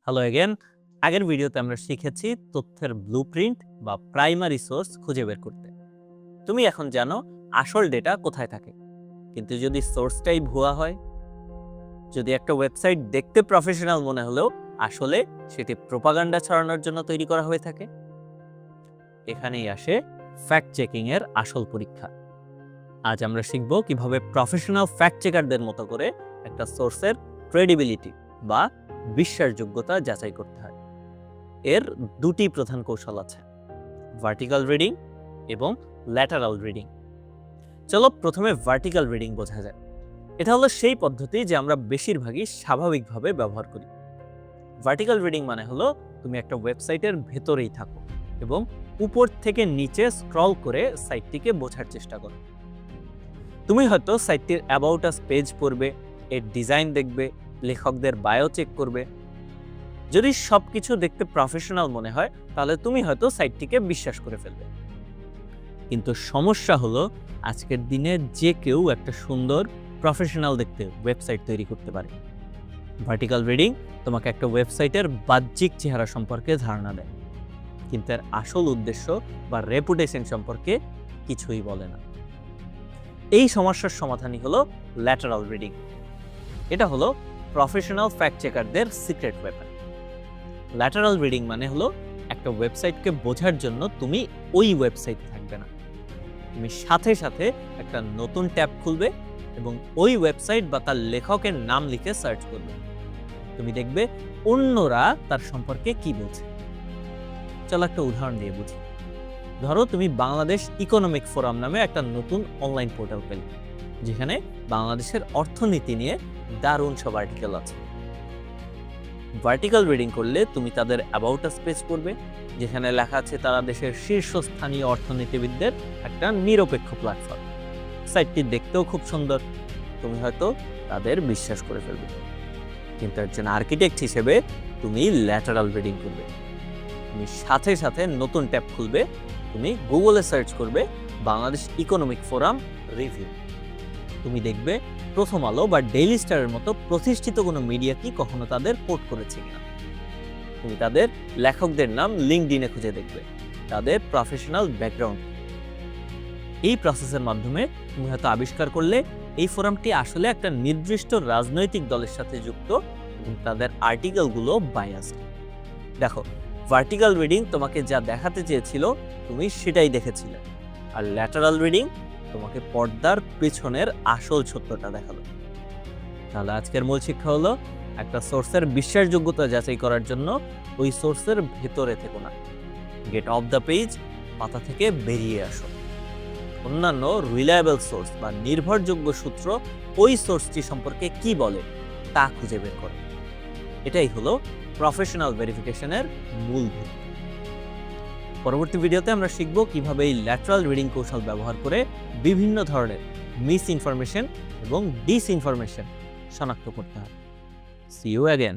Hello again. আগের ভিডিওতে আমরা শিখেছি তথ্যের ব্লুপ্রিন্ট বা প্রাইমারি সোর্স খুঁজে বের করতে। তুমি এখন জানো আসল ডেটা কোথায় থাকে, কিন্তু যদি সোর্সটাই ভুয়া হয়, যদি একটা ওয়েবসাইট দেখতে প্রফেশনাল মনে হলেও আসলে সেটি প্রোপাগান্ডা ছড়ানোর জন্য তৈরি করা হয়ে থাকে, এখানেই আসে ফ্যাক্ট চেকিং এর আসল পরীক্ষা। আজ আমরা শিখব কিভাবে প্রফেশনাল ফ্যাক্ট চেকারদের মতো করে একটা সোর্সের ক্রেডিবিলিটি বা বিশ্বাসযোগ্যতা যাচাই করতে হয়। এর দুটি প্রধান কৌশল আছে, ভার্টিক্যাল রিডিং এবং ল্যাটারাল রিডিং। চলো প্রথমে ভার্টিক্যাল রিডিং বোঝা যায়। এটা হলো সেই পদ্ধতি যে আমরা বেশিরভাগই স্বাভাবিকভাবে ব্যবহার করি। ভার্টিক্যাল রিডিং মানে হলো তুমি একটা ওয়েবসাইটের ভেতরেই থাকো এবং উপর থেকে নিচে স্ক্রল করে সাইটটিকে বোঝার চেষ্টা করো। তুমি হয়তো সাইটটির অ্যাবাউট আস পেজ পড়বে, এর ডিজাইন দেখবে, লেখকদের বায়ো চেক করবে। যদি সবকিছু দেখতে প্রফেশনাল মনে হয় তাহলে তুমি হয়তো সাইটটিকে বিশ্বাস করে ফেলবে। কিন্তু সমস্যা হলো আজকের দিনে যে কেউ একটা সুন্দর প্রফেশনাল দেখতে ওয়েবসাইট তৈরি করতে পারে। ভার্টিক্যাল রিডিং তোমাকে একটা ওয়েবসাইটের বাহ্যিক চেহারা সম্পর্কে ধারণা দেয়, কিন্তু এর আসল উদ্দেশ্য বা রেপুটেশন সম্পর্কে কিছুই বলে না। এই সমস্যার সমাধানই হলো ল্যাটারাল রিডিং। এটা হলো প্রফেশনাল ফ্যাক্ট চেকারদের সিক্রেট ওয়েপন। ল্যাটারাল রিডিং মানে হলো একটা ওয়েবসাইটকে বোঝার জন্য তুমি ওই ওয়েবসাইটে থাকবে না, তুমি সাথে সাথে একটা নতুন ট্যাব খুলবে এবং ওই ওয়েবসাইট বা তার লেখকের নাম লিখে সার্চ করবে। তুমি দেখবে অন্যরা তার সম্পর্কে কি বলছে। চলো একটা উদাহরণ দিয়ে বুঝি। ধরো তুমি বাংলাদেশ ইকোনমিক ফোরাম নামে একটা নতুন অনলাইন পোর্টাল পেলে, যেখানে বাংলাদেশের অর্থনীতি নিয়ে দারুণ সব আর্টিকেল আছে। ভার্টিক্যাল রিডিং করলে তুমি তাদের অ্যাবাউট আস পেজ পড়বে, যেখানে লেখা আছে তারা দেশের শীর্ষস্থানীয় অর্থনীতিবিদদের একটা নিরপেক্ষ প্ল্যাটফর্ম। সাইটটি দেখতেও খুব সুন্দর, তুমি হয়তো তাদের বিশ্বাস করে ফেলবে। কিন্তু একজন আর্কিটেক্ট হিসেবে তুমি ল্যাটারাল রিডিং করবে। তুমি সাথে সাথে নতুন ট্যাব খুলবে, তুমি গুগলে সার্চ করবে বাংলাদেশ ইকোনমিক ফোরাম রিভিউ। তুমি দেখবে প্রথম আলো বা ডেইলি স্টারের মতো প্রতিষ্ঠিত কোনো মিডিয়া কি কখনো তাদের কোট করেছে কিনা। তুমি তাদের লেখকদের নাম লিঙ্কডইনে খুঁজে দেখবে, তাদের প্রফেশনাল ব্যাকগ্রাউন্ড। এই প্রসেসের মাধ্যমে তুমি হয়তো আবিষ্কার করলে এই ফোরামটি আসলে একটা নির্দিষ্ট রাজনৈতিক দলের সাথে যুক্ত এবং তাদের আর্টিকেলগুলো বায়াসড। দেখো, ভার্টিক্যাল রিডিং তোমাকে যা দেখাতে চেয়েছিল তুমি সেটাই দেখেছিলে, আর ল্যাটারাল রিডিং তোমাকে পর্দার পেছনের আসল সত্যটা দেখালো। তাহলে আজকের মূল শিক্ষা হলো, একটা সোর্সের বিশ্বাসযোগ্যতা যাচাই করার জন্য ওই সোর্সের ভেতরে থেকো না, গেট অফ দ্য পেজ, পাতা থেকে বেরিয়ে আসো। অন্যান্য রিলায়েবল সোর্স বা নির্ভরযোগ্য সূত্র ওই সোর্সটি সম্পর্কে কি বলে তা খুঁজে বের করো। এটাই হলো প্রফেশনাল ভেরিফিকেশনের মূল ভিত্তি। পরবর্তী ভিডিওতে আমরা শিখব কিভাবে এই ল্যাটারাল রিডিং কৌশল ব্যবহার করে বিভিন্ন ধরনের মিস ইনফরমেশন এবং ডিস ইনফরমেশন শনাক্ত করতে হয়। See you again.